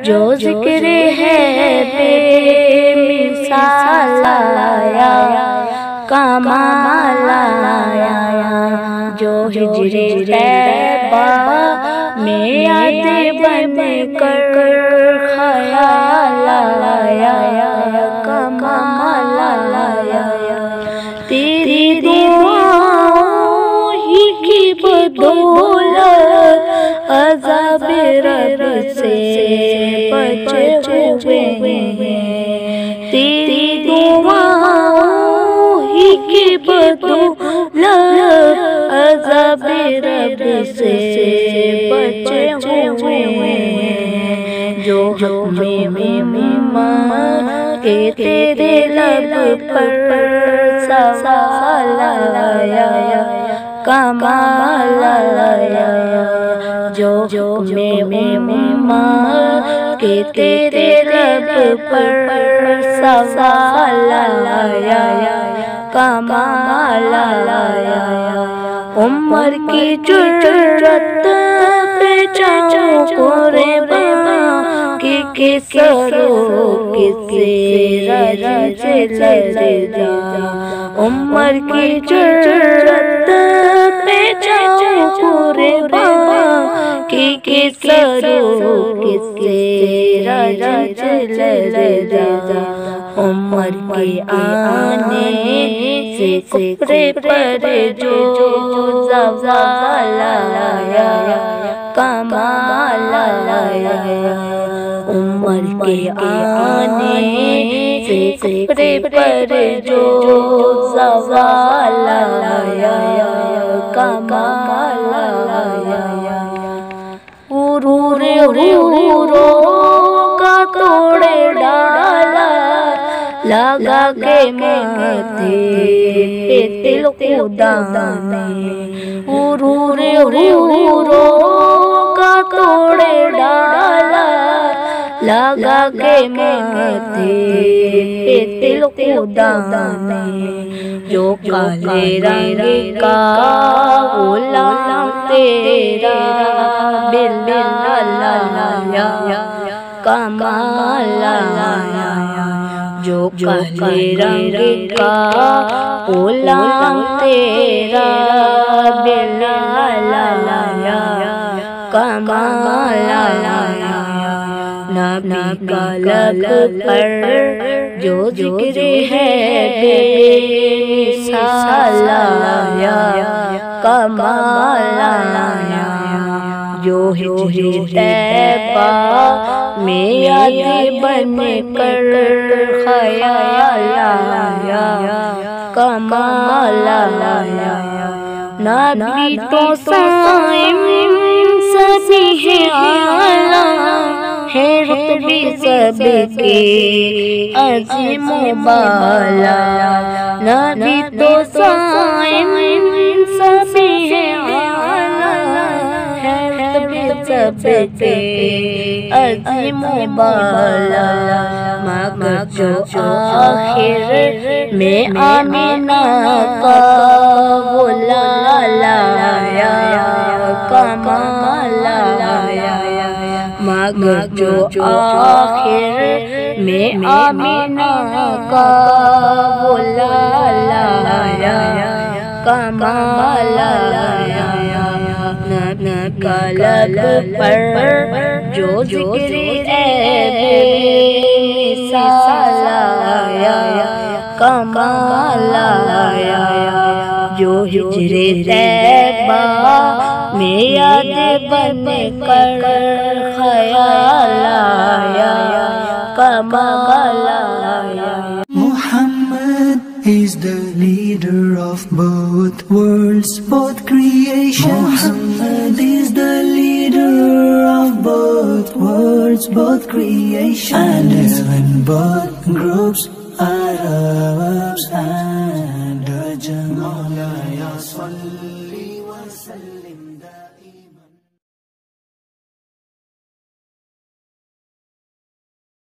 جو ذکر ہے بے مثال آیا کمال آیا، جو ہجر طیبہ میں یاد بن کر خیال آیا کمال آیا، تیری دعاؤں ہی کی بدولت عذاب رب سے بچے ہوئے ہیں، تیری دعاؤں ہی کی بدولت عذاب رب سے بچے ہوئے ہیں، جو ہمیں کہ تیرے لب پر سوال آیا کمال آیا، جو کہ تیرے لب پر سوال آیا کمال آیا، عمر کی جرت پہ جاؤں قرباں کہ سرو کسے رنج لرزا، عمر کی جرت پہ جاؤں قرباں کہ سرو کسے رنج لرزا، عمر کے آنے سے کفر پر جو زوال آیا کمال آیا، عمر کے آنے سے کفر پر جو زوال آیا کمال آیا، غرور کا توڑے ڈالا لگا کے ماتھے پہ تل خدا نے، غرور کا توڑے ڈالا لگا کے ماتھے پہ تل خدا نے، جو کالے رنگ کا غلام تیرا بلال آیا کمال آیا، جو کالے رنگ کا غلام تیرا بلال آیا کمال آیا، نبی کا لب پر جو ذکر ہے بے مثال آیا کمال آیا، جو ہجر طیبہ میں یاد بن کر خیال آیا کمال آیا، نبی تو صائم سبھی ہے اعلیٰ ہے رتبے سب کے عظیم و بالا، نبی تو صائم سبھی ہے اعلیٰ ہے رتبے سب کے عظیم و بالا، مگر جو آخر میں آمینہ کا غلال آیا کمال آیا، مگر جو آخر میں آمینہ کا غلال آیا کمال آیا، نبی کا لب پر جو ذکر ہے بے مثال آیا کمال آیا، جو ہجر طیبہ میں یاد بن کر خیال آیا کمال آیا، Muhammad is the leader of both worlds, both creation. Muhammad is the leader of both worlds, both creation. And when both groups are